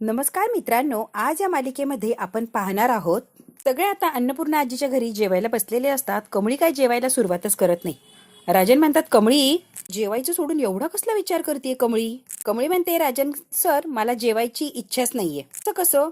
नमस्कार मित्रांनो, आज या मालिकेमध्ये आपण पाहणार आहोत. सगळे आता अन्नपूर्णा आजीच्या घरी जेवायला बसलेले असतात. कमळी काय जेवायला सुरुवातच करत नाही. राजन म्हणतात, कमळी जेवायचं सोडून एवढा कसला विचार करते कमळी. कमळी म्हणते, राजन सर मला जेवायची इच्छाच नाहीये. असं कसं?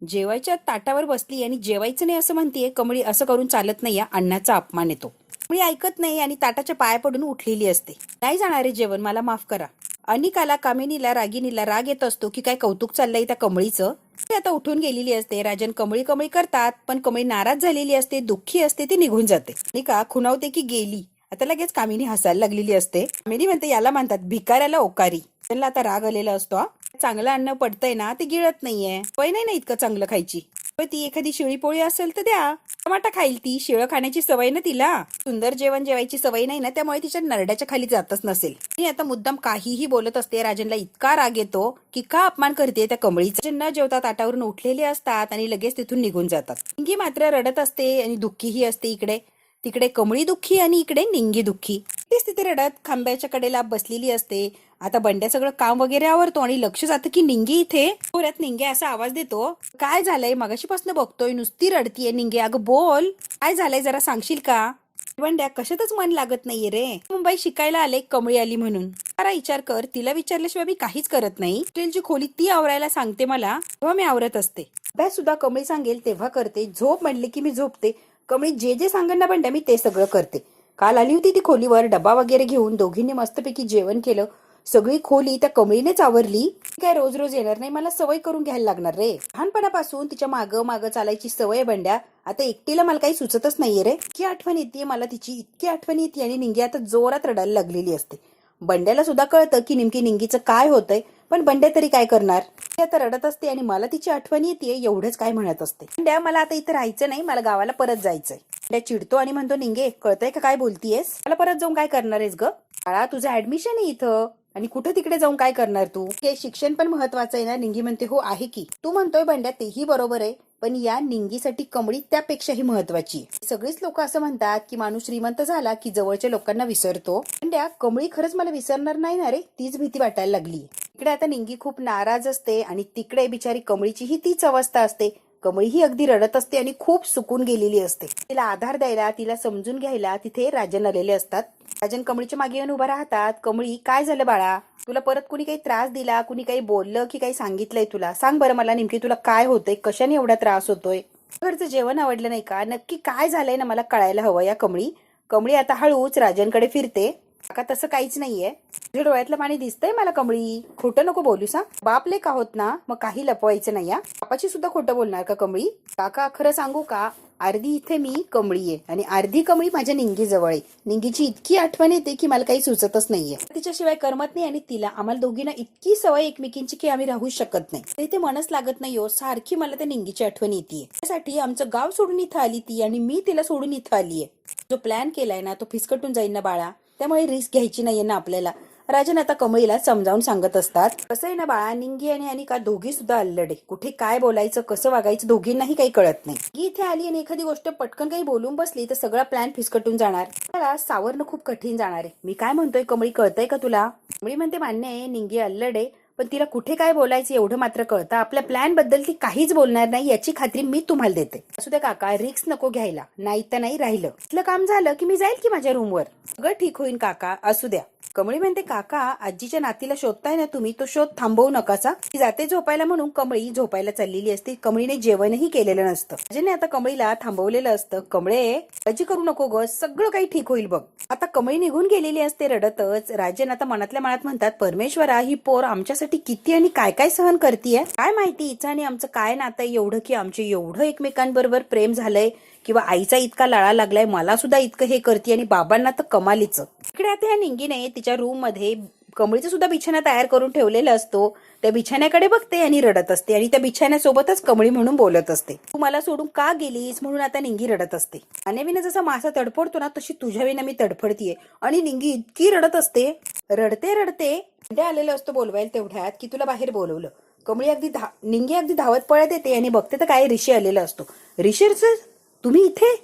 जेवायच्या ताटावर बसली आणि जेवायचं नाही असं म्हणतेय. कमळी असं करून चालत नाही, या अन्नाचा अपमान येतो. कमळी ऐकत नाही आणि ताटाच्या पाया पडून उठलेली असते. नाही जाणारे जेवण, मला माफ करा. अनिकाला, कामिनीला, रागिनीला राग येत असतो की काय कौतुक चाललंय त्या कमळीचं. ती आता उठून गेलेली असते. राजन कमळी कमळी करतात, पण कमळी नाराज झालेली असते, दुःखी असते, ती निघून जाते. अनिका खुणावते की गेली. आता लगेच कामिनी हसायला लागलेली असते. कामिनी म्हणते, याला म्हणतात भिकाऱ्याला ओकारी. त्यांना आता राग आलेला असतो. चांगलं अन्न पडतंय ना, ते गिळत नाहीये. वय नाही ना इतकं चांगलं खायची. ती एखादी शिळी पोळी असेल तर द्या, टमाटा खाईल. ती शिळं खाण्याची सवय ना तिला. सुंदर जेवण जेवायची सवय नाही ना, त्यामुळे तिच्या नरड्याच्या खाली जातच नसेल. ती आता मुद्दाम काहीही बोलत असते. राजनला इतका राग येतो की का अपमान करते त्या कमळीचा. न जेवता ताटावरून उठलेले असतात आणि लगेच तिथून निघून जातात. निंगी मात्र रडत असते आणि दुःखीही असते. इकडे तिकडे कमळी दुःखी आणि इकडे निंगी दुःखी. तीच तिथे रडत खांब्याच्या कडेला बसलेली असते. आता बंड्या सगळं काम वगैरे आवरतो आणि लक्ष जातं की निंगी इथे. पुऱ्यात निंगे असा आवाज देतो, काय झालंय? मगाशीपासून बघतोय नुसती रडतीये निंगे. अगं बोल, काय झालंय जरा सांगशील का? बंड्या, कशातच मन लागत नाहीये रे. मुंबई शिकायला आले, कमळी आली म्हणून. जरा विचार कर, तिला विचारल्याशिवाय मी काहीच करत नाही. हॉस्टेलची खोली ती आवरायला सांगते मला, तेव्हा मी आवरत असते. अभ्यास सुद्धा कमळी सांगेल तेव्हा करते. झोप म्हणले की मी झोपते. कमळी जे जे सांगेल ना बंड्या, मी ते सगळं करते. काल आली होती ती खोलीवर डबा वगैरे घेऊन. दोघींनी मस्तपैकी जेवण केलं. सगळी खोली त्या कमळीनेच आवरली. काय रोज रोज येणार नाही, मला सवय करून घ्यायला लागणार रे. लहानपणापासून तिच्या मागं मागं चालायची सवय बंड्या. आता एकटीला मला काही सुचतच नाहीये रे. इतकी आठवण येते मला तिची, इतकी आठवण येते. आणि निंगी आता जोरात रडायला लागलेली असते. बंड्याला सुद्धा कळतं की नेमकी निंगीचं काय होतंय, पण बंड्या तरी काय करणार. ती आता रडत असते आणि मला तिची आठवण येते एवढंच काय म्हणत असते. बंड्या, मला आता इथं राहायचं नाही, मला गावाला परत जायचंय. बंड्या चिडतो आणि म्हणतो, निंगे कळतंय का काय बोलतीयस? मला परत जाऊन काय करणार आहेस ग? बाळा, तुझं ऍडमिशन आहे इथं आणि कुठे तिकडे जाऊन काय करणार तू? हे शिक्षण पण महत्वाचं आहे ना. निंगी म्हणते, हो आहे की. तू म्हणतोय बंड्या, तेही बरोबर आहे, पण या निंगीसाठी कमळी त्यापेक्षाही महत्वाची आहे. सगळीच लोक असं म्हणतात की माणूस श्रीमंत झाला की जवळच्या लोकांना विसरतो. बंड्या, कमळी खरंच मला विसरणार नाही ना रे, तीच भीती वाटायला लागली. इकडे आता निंगी खूप नाराज असते आणि तिकडे बिचारी कमळीचीही तीच अवस्था असते. कमळी ही अगदी रडत असते आणि खूप सुकून गेलेली असते. तिला आधार द्यायला, तिला समजून घ्यायला तिथे राजन आलेले असतात. राजन कमळीच्या मागे येऊन उभा राहतात. कमळी, काय झालं बाळा? तुला परत कुणी काही त्रास दिला, कुणी काही बोललं की काही सांगितलंय तुला? सांग बरं मला, नेमकी तुला काय होतंय, कशाने एवढा त्रास होतोय? घरचं जेवण आवडलं नाही का? नक्की काय झालंय ना, मला कळायला हवं या कमळी. कमळी आता हळूच राजनकडे फिरते. काका, तसं काहीच नाहीये. तुझ्या डोळ्यातलं पाणी दिसतंय मला कमळी. खोटं नको बोलूस हा. बापले का होत ना, मग काही लपवायचं नाही. या बापाची सुद्धा खोटं बोलणार का कमळी? काका, खरं सांगू का, अर्धी इथे मी कमळी आहे आणि अर्धी कमळी माझ्या निंगी जवळ आहे. निंगीची इतकी आठवण येते की मला काही सुचतच नाहीये. तिच्याशिवाय करमत नाही आणि तिला, आम्हाला दोघींना इतकी सवय एकमेकींची की आम्ही राहू शकत नाही. ते मनच लागत नाही हो. सारखी मला त्या निंगीची आठवण येते. त्यासाठी आमचं गाव सोडून इथं आली ती आणि मी तिला सोडून इथं आलीये. जो प्लॅन केलाय ना, तो फिसकटून जाईल ना बाळा, त्यामुळे रिस्क घ्यायची नाहीये ना आपल्याला. राजन आता कमळीला समजावून सांगत असतात. कसं आहे ना बाळा, निंगी आणि अनिका दोघी सुद्धा अल्लडे. कुठे काय बोलायचं, कसं वागायचं दोघींनाही काही कळत नाही. निंगी इथे आली आणि एखादी गोष्ट पटकन काही बोलून बसली तर सगळा प्लॅन फिसकटून जाणार. त्याला सावरणं खूप कठीण जाणार आहे. मी काय म्हणतोय कमळी, कळतंय का तुला? कमळी म्हणते, मान्य आहे, निंगी अल्लडे, पण तिला कुठे काय बोलायचं एवढं मात्र कळतं. आपल्या प्लॅन बद्दल ती काहीच बोलणार नाही याची खात्री मी तुम्हाला देते. असू द्या काका, रिक्स नको घ्यायला. नाही तर नाही राहिलं, इथलं काम झालं की मी जाईल की माझ्या रूमवर. सगळं ठीक होईल काका, असू द्या. कमळी म्हणते, काका आजीच्या नातीला शोधताय ना तुम्ही, तो शोध थांबवू नकासा. ती जाते झोपायला म्हणून कमळी झोपायला चाललेली असते. कमळीने जेवणही केलेलं नसतं. राजनने आता कमळीला थांबवलेलं असतं. कमळे, काळजी करू नको ग, सगळं काही ठीक होईल बघ. आता कमळी निघून गेलेली असते रडतच. राजन आता मनातल्या मनात म्हणतात, परमेश्वरा, ही पोर आमच्यासाठी किती आणि काय काय सहन करतीये. काय माहिती हिचं आणि आमचं काय नातं एवढं की आमचे एवढं एकमेकांबरोबर प्रेम झालंय, किंवा आईचा इतका लाळा लागलाय, मला सुद्धा इतकं हे करते आणि बाबांना तर कमालीचं. इकडे आता ह्या निंगीने तिच्या रूम मध्ये कमळीचा सुद्धा बिछाना तयार करून ठेवलेला असतो. त्या बिछाण्याकडे बघते आणि रडत असते आणि त्या बिछाण्यासोबतच कमळी म्हणून बोलत असते, तू मला सोडून का गेलीस म्हणून आता निंगी रडत असते. अन्याविना जसा मासा तडफडतो ना, तशी तुझ्या विना मी तडफडतीये. आणि निंगी इतकी रडत असते. रडते रडते बंड्या आलेलं असतो बोलवायला तेवढ्यात की तुला बाहेर बोलवलं. कमळी निंगी अगदी धावत पळत येते आणि बघते तर काय ऋषी आलेला असतो. ऋषी सर, तुम्ही इथे?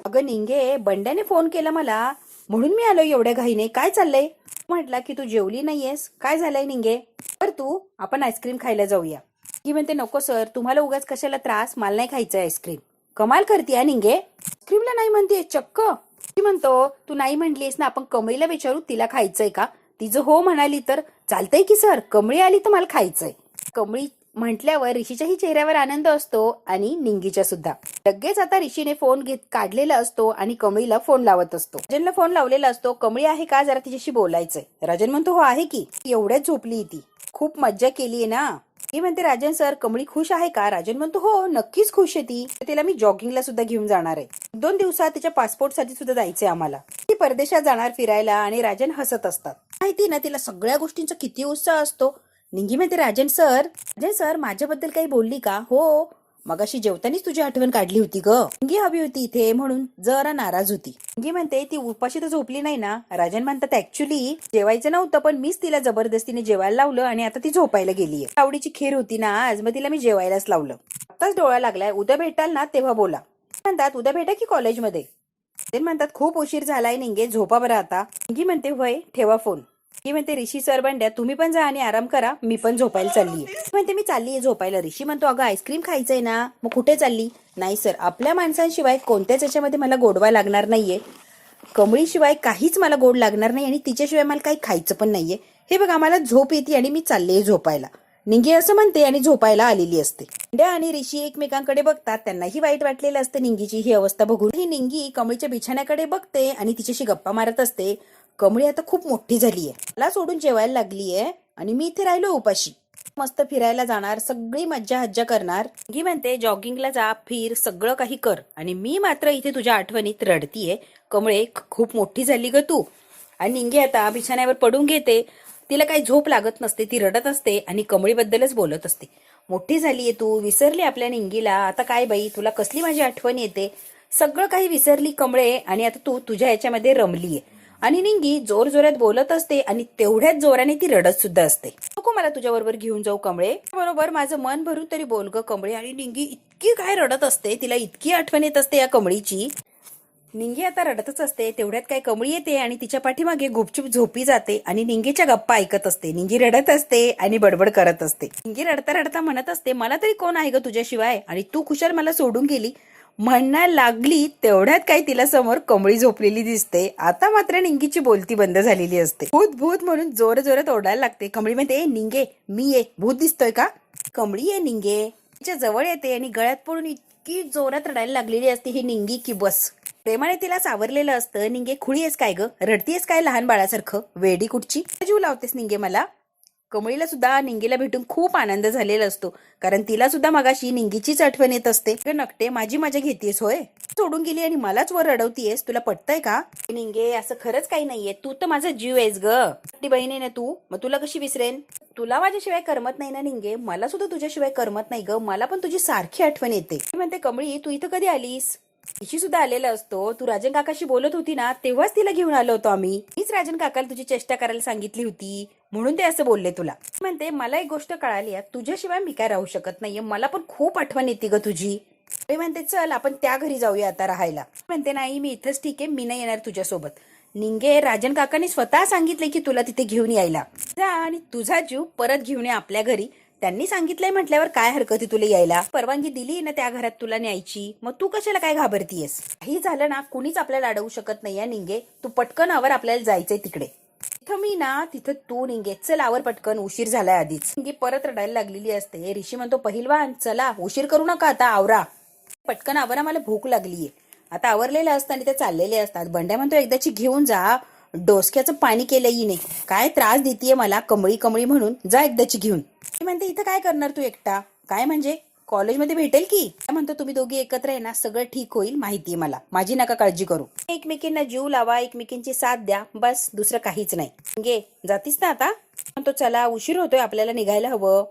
अगं निंगे, बंड्याने फोन केला मला म्हणून मी आलोय एवढ्या घाईने. काय चाललंय? म्हटला की तू जेवली नाहीयेस. काय झालंय निंगे? तर तू, आपण आईस्क्रीम खायला जाऊया. की म्हणते नको सर, तुम्हाला उगाच कशाला त्रास, मला नाही खायचं आईस्क्रीम. कमाल करते निंगे, आईस्क्रीमला नाही म्हणते चक्क. ती म्हणतो तू नाही म्हणलीस ना, आपण कमळीला विचारू तिला खायचंय का. तिचं हो म्हणाली तर चालतंय की सर, कमळी आली तर मला खायचंय. कमळी म्हटल्यावर ऋषीच्याही चेहऱ्यावर आनंद असतो आणि निंगीच्या सुद्धा. लगेच आता ऋषीने फोन काढलेला असतो आणि कमळीला फोन लावत असतो. राजनला फोन लावलेला असतो. कमळी आहे का, जरा तिच्याशी बोलायचंय. राजन म्हणतो हो आहे की, एवढ्याच झोपली ती, खूप मज्जा केलीये ना. ती म्हणते राजन सर कमळी खुश आहे का. राजन म्हणतो हो नक्कीच खुश आहे ती, तिला मी जॉगिंगला सुद्धा घेऊन जाणार आहे. 2 दिवसात तिच्या पासपोर्टसाठी सुद्धा जायचंय आम्हाला. ती परदेशात जाणार फिरायला. आणि राजन हसत असतात. माहिती ना तिला सगळ्या गोष्टींचा किती उत्साह असतो. निंगी म्हणते राजन सर माझ्याबद्दल काही बोलली का. हो मगाशी जेवतानीच तुझी आठवण काढली होती ग. निंगी हवी होती इथे म्हणून जरा नाराज होती. निंगी म्हणते ती उपाशी तर झोपली नाही ना. राजन म्हणतात ऍक्च्युली जेवायचं नव्हतं, पण मीच तिला जबरदस्तीने जेवायला लावलं आणि आता ती झोपायला गेलीये. आवडीची खीर होती ना आज, मग तिला मी जेवायलाच लावलं. आताच डोळा लागलाय, उद्या भेटाल ना तेव्हा बोला. म्हणतात उद्या भेटा की कॉलेजमध्ये. ते म्हणतात खूप उशीर झालाय निंगे, झोपा बरं आता. निंगी म्हणते होय ठेवा फोन. ती म्हणते ऋषी सर बंड्या तुम्ही पण जा आणि आराम करा, मी पण झोपायला चाललीये. म्हणते मी चाललीये झोपायला. ऋषी म्हणतो अगं आईस्क्रीम खायचंय ना, मग कुठे चालली. नाही सर, आपल्या माणसांशिवाय कोणत्याच याच्यामध्ये मला गोडवा लागणार नाहीये. कमळीशिवाय काहीच मला गोड लागणार नाही आणि तिच्याशिवाय मला काही खायचं पण नाहीये. हे बघा मला झोप येते आणि मी चाललीये झोपायला. निंगी असं म्हणते आणि झोपायला आलेली असते. बंड्या आणि ऋषी एकमेकांकडे बघतात. त्यांनाही वाईट वाटलेलं असतं निंगीची ही अवस्था बघून. ही निंगी कमळीच्या बिछाण्याकडे बघते आणि तिच्याशी गप्पा मारत असते. कमळी आता खूप मोठी झालीये, मला सोडून जेवायला लागलीये आणि मी इथे राहिलो उपाशी. मस्त फिरायला जाणार, सगळी मज्जा हज्जा करणार. निंगी म्हणते जॉगिंगला जा, फिर, सगळं काही कर आणि मी मात्र इथे तुझ्या आठवणीत रडतीये. कमळे खूप मोठी झाली ग तू. आणि निंगी आता बिछाण्यावर पडून घेते. तिला काही झोप लागत नसते, ती रडत असते आणि कमळीबद्दलच बोलत असते. मोठी झालीये तू, विसरली आपल्या निंगीला. आता काय बाई तुला कसली माझी आठवण येते. सगळं काही विसरली कमळे आणि आता तू तुझ्या याच्यामध्ये रमलीये. आणि निंगी जोर जोरात बोलत असते आणि तेवढ्याच जोराने ती रडत सुद्धा असते. नको मला तुझ्या बरोबर घेऊन जाऊ कमळे. बरोबर माझं मन भरून तरी बोल ग कमळे. आणि निंगी इतकी काय रडत असते, तिला इतकी आठवण येत असते या कमळीची. निंगी आता रडतच असते. तेवढ्यात काय कमळी येते आणि तिच्या पाठीमागे गुपचूप झोपी जाते आणि निंगीच्या गप्पा ऐकत असते. निंगी रडत असते आणि बडबड करत असते. निंगी रडता रडता म्हणत असते मला तरी कोण आहे ग तुझ्याशिवाय, आणि तू खुशाल मला सोडून गेली म्हणायला लागली. तेवढ्यात काही तिला समोर कमळी झोपलेली दिसते. आता मात्र निंगीची बोलती बंद झालेली असते. भूत भूत म्हणून जोर जोरात ओरडायला लागते. कमळी म्हणते निंगे मी ये, भूत दिसतोय का. कमळी ये निंगे तिच्या जवळ येते आणि गळ्यात पडून इतकी जोरात रडायला लागलेली असते ही निंगी की बस. प्रेमाने तिला सावरलेलं असतं. निंगे खुळी आहेस काय ग, रडतीयस काय लहान बाळासारखं, वेडी कुठची, जीव लावतेस निंगे मला. कमळीला सुद्धा निंगीला भेटून खूप आनंद झालेला असतो, कारण तिला सुद्धा मगाशी निंगीचीच आठवण येत असते. नकटे माझी मजा घेतेस होय, सोडून गेली आणि मलाच वर रडवतीयस, तुला पटतंय का. निंगे असं खरंच काही नाहीये, तू तर माझा जीव आहेस ग, ती बहीण आहे ना तू, मग तुला कशी विसरेन. तुला माझ्याशिवाय करमत नाही ना निंगे, मला सुद्धा तुझ्याशिवाय करमत नाही ग, मला पण तुझी सारखी आठवण येते. म्हणते कमळी तू इथं कधी आलीस. तिची सुद्धा आलेला असतो. तू राजन काकाशी बोलत होती ना, तेव्हाच तिला घेऊन आलो होतो आम्ही. मीच राजन काकाला तुझी चेष्टा करायला सांगितली होती म्हणून ते असं बोलले तुला. म्हणते मला एक गोष्ट कळाली, तुझ्याशिवाय मी काय राहू शकत नाहीये, मला पण खूप आठवण येते ग तुझी. म्हणते चल आपण त्या घरी जाऊया आता राहायला. म्हणते नाही मी इथंच ठीक आहे, मी नाही येणार तुझ्यासोबत. निंगे राजन काकांनी स्वतः सांगितले की तुला तिथे घेऊन यायला जा आणि तुझा जीव परत घेऊन ये आपल्या घरी. त्यांनी सांगितलंय म्हटल्यावर काय हरकत आहे तुला यायला, परवानगी दिली ना त्या घरात तुला न्यायची, मग तू कशाला काय घाबरतीयस. काही झालं ना कुणीच आपल्याला अडवू शकत नाहीये निंगे, तू पटकन आवर, आपल्याला जायचंय तिकडे. तिथं मी ना तिथं तू निंगे, चल आवर पटकन, उशीर झालाय आधीच. निंगे परत रडायला लागलेली असते. ऋषी म्हणतो पहिलवान चला उशीर करू नका आता, आवरा पटकन आवरा, मला भूक लागलीये. आता आवरलेलं असतं आणि ते चाललेले असतात. बंड्या म्हणतो एकदाची घेऊन जा, डोसक्याचं पाणी केलं हिने, काय त्रास देतीये मला कमळी कमळी म्हणून, जा एकदाची घेऊन. म्हणते इथं काय करणार तू एकटा, काय म्हणजे कॉलेजमध्ये भेटेल की. म्हणतो तुम्ही दोघी एकत्र आहे ना सगळं ठीक होईल, माहितीये मला, माझी नका काळजी करू, एकमेकींना जीव लावा, एकमेकींची साथ द्या, बस दुसरं काहीच नाही. गे जातीस ना आता. म्हणतो चला उशीर होतोय, आपल्याला निघायला हवं.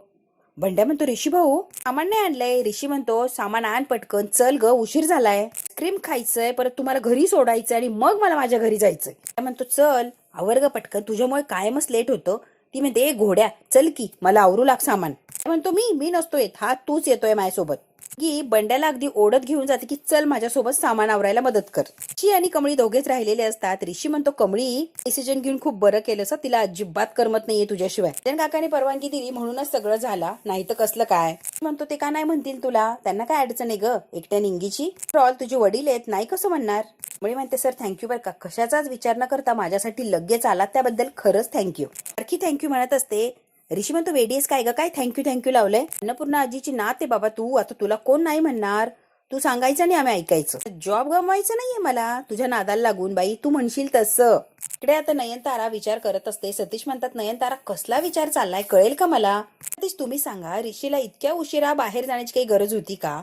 बंड्या म्हणतो ऋषी भाऊ सामान नाही आणलंय. ऋषी म्हणतो सामान आण पटकन, चल ग उशीर झालाय, आईस्क्रीम खायचंय, परत तुम्हाला घरी सोडायचंय आणि मग मला माझ्या घरी जायचंय. म्हणतो चल आवर ग पटकन, तुझ्यामुळे कायमच लेट होतं. ती म्हणते घोड्या चल की, मला आवरू लाग सामान. म्हणतो मी नसतो येत, हा तूच येतोय माझ्यासोबत. की बंड्याला अगदी ओढत घेऊन जाते की चल माझ्यासोबत सामान आवरायला मदत कर. ऋषी आणि कमळी दोघेच राहिलेले असतात. ऋषी म्हणतो कमळी डिसिजन घेऊन खूप बरं केलंस, तिला अजिबात करमत नाहीये तुझ्याशिवाय. राजन काकाने परवानगी दिली म्हणूनच सगळं झालं, नाही तर कसलं काय. म्हणतो ते का नाही म्हणतील तुला, त्यांना काय अडचण आहे ग एकट्या निंगीची. ऑल तुझे वडील आहेत, नाही कसं म्हणणार. कमळी म्हणते सर थँक्यू बरं का, कशाचाच विचार न करता माझ्यासाठी लगेच आलात त्याबद्दल खरंच थँक्यू. सारखी थँक्यू म्हणत असते. ऋषी म्हणतो वेडीएस काय ग, काय थँक्यू लावलंय. अन्नपूर्णा आजीची नात आहे बाबा तू, आता तुला कोण नाही म्हणणार. तू सांगायचं आणि आम्ही ऐकायचं. जॉब गमवायचं नाहीये मला तुझ्या नादाला लागून बाई, तू म्हणशील तसं. इकडे आता नयनतारा विचार करत असते. सतीश म्हणतात नयनतारा कसला विचार चाललाय कळेल का मला. सतीश तुम्ही सांगा, ऋषीला इतक्या उशिरा बाहेर जाण्याची काही गरज होती का.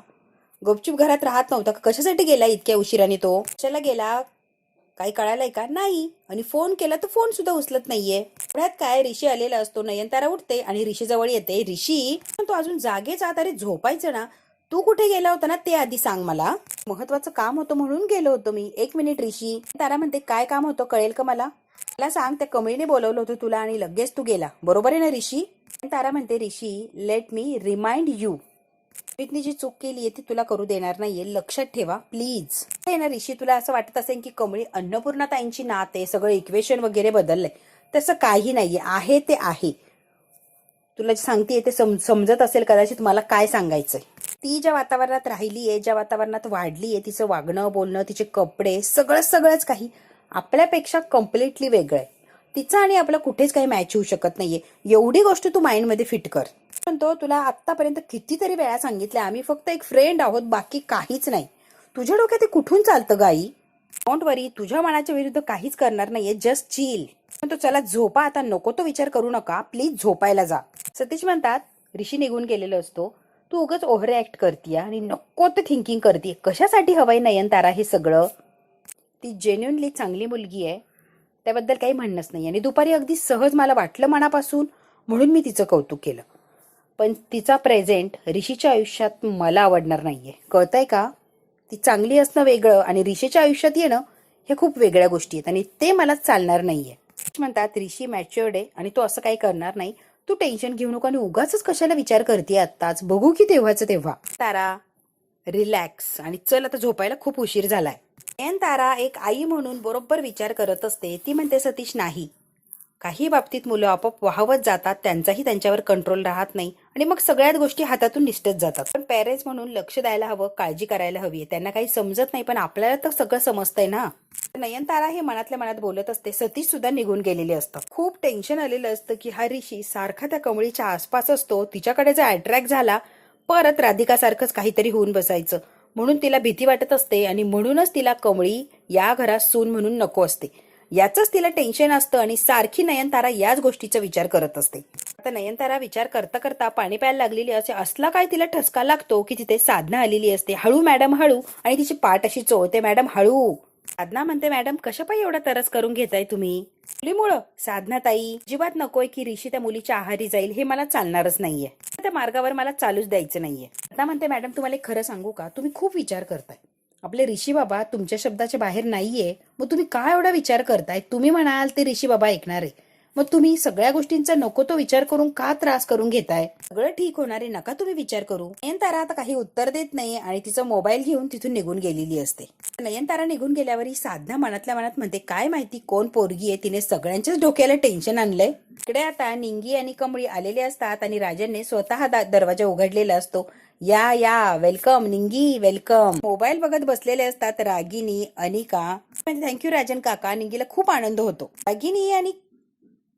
गपचूप घरात राहत नव्हता का, कशासाठी गेला इतक्या उशिराने तो, कशाला गेला काही कळालंय का नाही. आणि फोन केला तर फोन सुद्धा उचलत नाहीये. एवढ्यात काय ऋषी आलेला असतो. नयनतारा उठते आणि ऋषी जवळ येते. ऋषी तो अजून जागेच आत, अरे झोपायचं ना, तू कुठे गेला होता ना ते आधी सांग मला. महत्वाचं काम होतं म्हणून गेलो होतो मी. एक मिनिट ऋषी. तारा म्हणते काय काम होतं कळेल का मला. मला सांग, त्या कमळीने बोलवलं होतं तुला आणि लगेच तू गेला, बरोबर आहे ना ऋषी. तारा म्हणते ऋषी लेट मी रिमाइंड यू, मी जी चूक केली आहे ती तुला करू देणार नाहीये, लक्षात ठेवा प्लीज. हे ना ऋषी, तुला असं वाटत असेल की कमळी अन्नपूर्णा ताईंची नात आहे, सगळं इक्वेशन वगैरे बदललंय. तसं काही नाहीये, आहे ते आहे. तुला सांगतेय ते समजत असेल कदाचित मला काय सांगायचंय. ती ज्या वातावरणात राहिलीये, ज्या वातावरणात वाढलीये, तिचं वागणं बोलणं, तिचे कपडे, सगळंच काही आपल्यापेक्षा कम्प्लिटली वेगळं आहे. तिचं आणि आपलं कुठेच काही मॅच होऊ शकत नाहीये. एवढी गोष्ट तू माइंड मध्ये फिट कर. म्हणतो तुला आतापर्यंत कितीतरी वेळा सांगितलं, आम्ही फक्त एक फ्रेंड आहोत, बाकी काहीच नाही. तुझ्या डोक्यात ते कुठून चालतं गाई. डोंट वरी, तुझ्या मनाच्या विरुद्ध काहीच करणार नाहीये, जस्ट चिल. म्हणतो चला झोपा आता, नको तो विचार करू नका, प्लीज झोपायला जा. सतीश म्हणतात ऋषी निघून गेलेलो असतो, तू उगाच ओव्हर ऍक्ट करतीय आणि नको ते थिंकिंग करतीय. कशासाठी हवंय नयनतारा हे सगळं. ती जेन्युनली चांगली मुलगी आहे, त्याबद्दल काही म्हणणंच नाही. आणि दुपारी अगदी सहज मला वाटलं मनापासून, म्हणून मी तिचं कौतुक केलं. पण तिचा प्रेझेंट ऋषीच्या आयुष्यात मला आवडणार नाहीये, कळतंय का. ती चांगली असणं वेगळं आणि ऋषीच्या आयुष्यात येणं हे खूप वेगळ्या गोष्टी आहेत आणि ते मला चालणार नाहीये. म्हणतात ऋषी मॅच्युअर्ड आहे आणि तो असं काही करणार नाही, तू टेन्शन घेऊ नको आणि उगाच कशाला विचार करते आत्ताच, बघू की तेव्हाचं तेव्हा. तारा रिलॅक्स आणि चल आता झोपायला, खूप उशीर झालाय. तारा एक आई म्हणून बरोबर विचार करत असते. ती म्हणते सतीश नाही, काही बाबतीत मुलं आपोआप वाहवत जातात, त्यांचाही त्यांच्यावर कंट्रोल राहत नाही आणि मग सगळ्याच गोष्टी हातातून निसटत जातात. पण पेरेंट्स म्हणून लक्ष द्यायला हवं, काळजी करायला हवी. त्यांना काही समजत नाही पण आपल्याला तर सगळं समजतंय ना. नयनतारा हे मनातल्या मनात बोलत असते. सतीश सुद्धा निघून गेलेले असतात. खूप टेन्शन आलेलं असतं की हा ऋषी सारखा त्या कमळीच्या आसपास असतो, तिच्याकडे जर अट्रॅक्ट झाला परत राधिकासारखंच काहीतरी होऊन बसायचं, म्हणून तिला भीती वाटत असते आणि म्हणूनच तिला कमळी या घरात सून म्हणून नको असते. याचंच तिला टेन्शन असतं आणि सारखी नयनतारा याच गोष्टीचा विचार करत असते. आता नयनतारा विचार करता करता पाणी प्यायला लागलेली असते. असला काय तिला ठसका लागतो की तिथे साधना आलेली असते. हळू मॅडम हळू, आणि तिची पाठ अशी चोळते. मॅडम हळू. साधना म्हणते मॅडम कशापाई एवढा तरस करून घेताय तुम्ही. मुलीमुळं. साधना ताई अजिबात नकोय की ऋषी त्या मुलीच्या आहारी जाईल, हे मला चालणारच नाहीये, त्या मार्गावर मला चालूच द्यायचं नाहीये. साधना म्हणते मॅडम तुम्हाला खरं सांगू का, तुम्ही खूप विचार करताय. आपले ऋषी बाबा तुमच्या शब्दाच्या बाहेर नाहीये, मग तुम्ही काय एवढा विचार करताय. तुम्ही म्हणाल ते ऋषी बाबा ऐकणार आहे, मग तुम्ही सगळ्या गोष्टींचा नको तो विचार करून का त्रास करून घेताय. सगळं ठीक होणार आहे, नका तुम्ही विचार करू. नयनतारा आता काही उत्तर देत नाही आणि तिचा मोबाईल घेऊन तिथून निघून गेलेली असते. नयनतारा निघून गेल्यावर ही साधना मनातल्या मनात म्हणते काय माहिती कोण पोरगी आहे, तिने सगळ्यांच्याच डोक्याला टेन्शन आणलंय. इकडे आता निंगी आणि कमळी आलेले असतात आणि राजनने स्वतः दरवाजा उघडलेला असतो. या वेलकम निंगी वेलकम. मोबाईल बघत बसलेले असतात रागिनी, अनिका. म्हणजे थँक्यू राजन काका. निंगीला खूप आनंद होतो. रागिनी आणि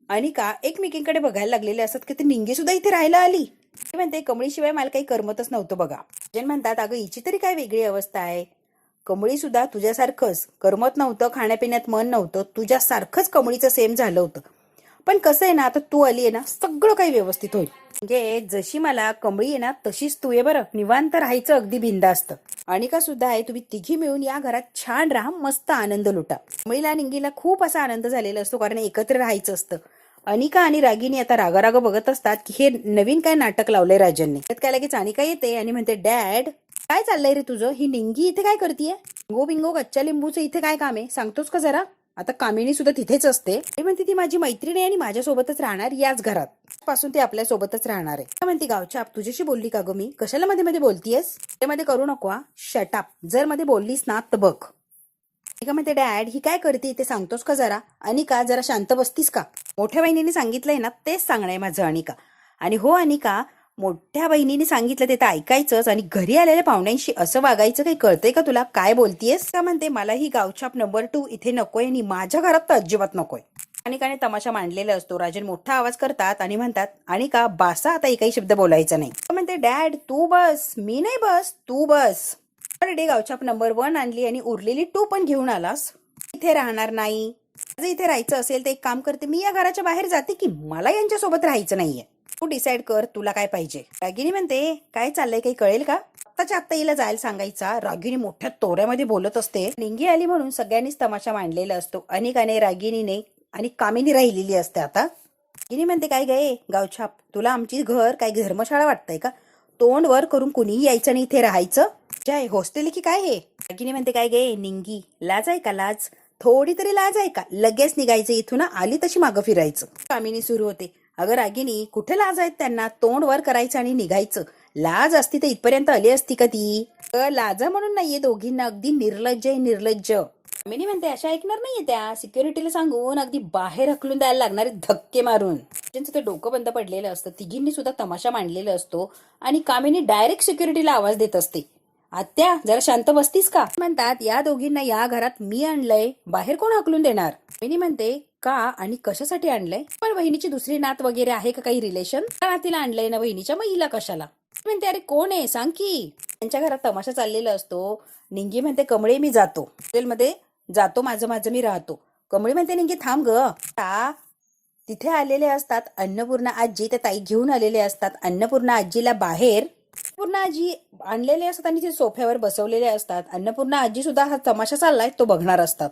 अनिका एकमेकींकडे बघायला लागलेले असतात की ती निंगी सुद्धा इथे राहायला आली. ते म्हणते कमळीशिवाय मला काही करमतच नव्हतं बघा. राजन म्हणतात अगं हिची तरी काय वेगळी अवस्था आहे, कमळी सुद्धा तुझ्यासारखंच करमत नव्हतं, खाण्यापिण्यात मन नव्हतं, तुझ्यासारखंच कमळीचं सेम झालं होतं. पण कसं आहे ना, आता तू आली आहे ना, सगळं काही व्यवस्थित होईल. म्हणजे जशी मला कमळी आहे ना तशीच तू आहे बरं. निवांत राहायचं, अगदी बिंदास्त. अनिका सुद्धा आहे. तुम्ही तिघी मिळून या घरात छान राहा, मस्त आनंद लुटा. कमळीला निंगीला खूप असा आनंद झालेला असतो कारण एकत्र राहायचं असतं. अनिका आणि रागिनी आता रागाराग बघत असतात की हे नवीन काय नाटक लावलंय राजनने. त्यात काय लगेच अनिका येते आणि म्हणते डॅड काय चाललंय रे तुझं, ही निंगी इथे काय करतीये. बिंगो कच्च्या लिंबूचं इथे काय काम आहे, सांगतोस का जरा. आता कामिनी सुद्धा तिथेच असते. ती म्हणते ती माझी मैत्रीण आहे आणि माझ्यासोबतच राहणार याच घरात पासून ती आपल्या सोबतच राहणार आहे. म्हणते गावछाप तुझ्याशी बोलली का ग मी? कशाला मध्ये मध्ये बोलतीयस? ते मध्ये करू नको हा. शटअप. जर मध्ये बोललीस ना तर बघ. का म्हणते डॅड ही काय करते ते सांगतोस का जरा? अनिका जरा शांत बसतीस का? मोठ्या बहिणीने सांगितलंय ना तेच सांगणंय माझं अनिका. आणि हो अनिका, मोठ्या बहिणीने सांगितलं ते तर ऐकायचंच आणि घरी आलेल्या पाहुण्यांशी असं वागायचं. काही कळतंय का तुला? काय बोलतीयस? का म्हणते मला ही गावछाप नंबर 2 इथे नकोय आणि माझ्या घरात तर अजिबात नकोय. अनिकाने तमाशा मांडलेला असतो. राजन मोठा आवाज करतात आणि म्हणतात अनिका बासा आता एकही शब्द बोलायचा नाही. म्हणते डॅड तू बस. मी नाही बस, तू बस. डे गावछाप नंबर 1 आणली आणि उरलेली 2 पण घेऊन आलास. इथे राहणार नाही. जर इथे राहायचं असेल तर एक काम करते, मी या घराच्या बाहेर जाते की मला यांच्यासोबत राहायचं नाहीये. तू डिसाईड कर तुला काय पाहिजे. रागिनी म्हणते काय चाललंय काही कळेल का? आत्ताच्या आत्ता हिला जायला सांगायचा. रागिनी मोठ्या तोऱ्यामध्ये बोलत असते. निंगी आली म्हणून सगळ्यांनीच तमाशा मांडलेला असतो. अनिकाने, रागिनीने आणि कामिनी राहिलेली असते. आता रागिनी म्हणते काय गे गावछाप तुला आमची घर काय धर्मशाळा वाटतंय का? तोंड वर करून कुणीही यायचं नाही इथे राहायचं. जय हॉस्टेल की काय हे? रागिनी म्हणते काय गे निंगी लाज आहे का? लाज थोडी तरी लाज आहे का? लगेच निघायचं इथून. आली तशी मागं फिरायचं. कामिनी सुरू होते. अगं रागिनी कुठे लाज आहेत त्यांना? तोंड वर करायचं आणि निघायचं. लाज असती तर इथपर्यंत आली असती का ती? लाजा म्हणून नाहीये दोघींना. अगदी निर्लज्ज आहे निर्लज्ज. कामिनी म्हणते अशा ऐकणार नाहीये त्या. सिक्युरिटीला सांगून अगदी बाहेर हकलून द्यायला लागणारे धक्के मारून. त्यांचं ते डोकं बंद पडलेलं असतं. तिघींनी सुद्धा तमाशा मांडलेला असतो आणि कामिनी डायरेक्ट सिक्युरिटीला आवाज देत असते. आत्या जरा शांत बसतीस का? म्हणतात या दोघींना या घरात मी आणलंय, बाहेर कोण हकलून देणार? कामिनी म्हणते का आणि कशासाठी आणलंय? पण बहिणीची दुसरी नात वगैरे आहे का काही रिलेशन? नातीला आणलंय ना बहिणीच्या, मग हिला कशाला? म्हणते अरे कोण आहे सांग की. त्यांच्या घरात तमाशा चाललेला असतो. निंगी म्हणते कमळे मी जातो हॉटेलमध्ये जातो, माझं माझं मी राहतो. कमळी म्हणते निंगी थांब ग. तिथे आलेले असतात अन्नपूर्णा आजी. त्या ताई घेऊन आलेले असतात अन्नपूर्णा आजीला बाहेर. अन्नपूर्णा आजी आणलेले असतात आणि ते सोफ्यावर बसवलेले असतात. अन्नपूर्णा आजी सुद्धा हा तमाशा चाललाय तो बघणार असतात.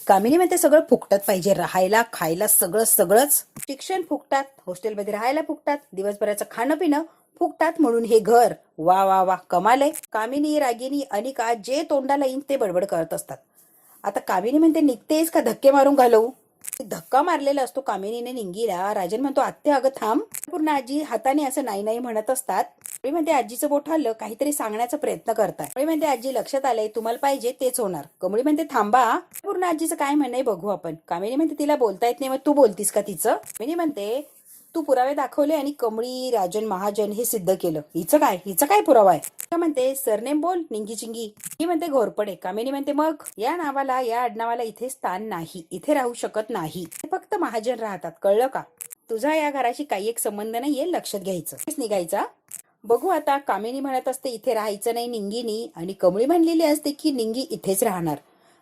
कामिनी म्हणते सगळं फुकटात पाहिजे, राहायला खायला सगळंच. शिक्षण फुकटात, हॉस्टेलमध्ये राहायला फुकटात, दिवसभराचं खाणं पिणं फुकटात, म्हणून हे घर वा वा वा कमाल आहे. कामिनी, रागिनी, अनिका जे तोंडाला येईन ते बडबड करत असतात. आता कामिनी म्हणते निघतेस का धक्के मारून घालवू? धक्का मारलेला असतो कामिनीने निंगीला. राजन म्हणतो आत्या अगं थांब. पूर्ण आजी हाताने असं नाही नाही म्हणत असतात. म्हणते आजीचं बोट हल्लं, काहीतरी सांगण्याचा प्रयत्न करताय. म्हणते आजी लक्षात आलंय, तुम्हाला पाहिजे तेच होणार. कमळी म्हणते थांबा, पूर्ण आजीचं काय म्हणणं आहे बघू आपण. कामिनी म्हणते तिला बोलता येत नाही, मग तू बोलतीस का तिचं? कामिनी म्हणते तू पुरावे दाखवले आणि कमळी, राजन, महाजन हे सिद्ध केलं. हिचं काय पुरावा आहे? म्हणते सरनेम बोल निंगी चिंगी. ही म्हणते घोरपडे. कामिनी म्हणते मग या नावाला या आडनावाला इथे स्थान नाही, इथे राहू शकत नाही. फक्त महाजन राहतात, कळलं का? तुझा या घराशी काही एक संबंध नाहीये, लक्षात घ्यायचं. निघायचा. बघू आता. कामिनी म्हणत असते इथे राहायचं नाही निंगीनी आणि कमळी म्हणलेली असते की निंगी इथेच राहणार.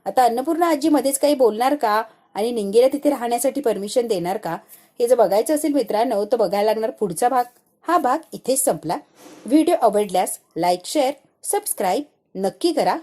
आता अन्नपूर्णा आजी मध्येच काही बोलणार का आणि निंगीला तिथे राहण्यासाठी परमिशन देणार का? हे जर बघायचं असेल मित्रांनो तर बघायला लागणार पुढचा भाग. हा भाग इथेच संपला. व्हिडिओ आवडल्यास लाईक, शेअर, सबस्क्राईब नक्की करा.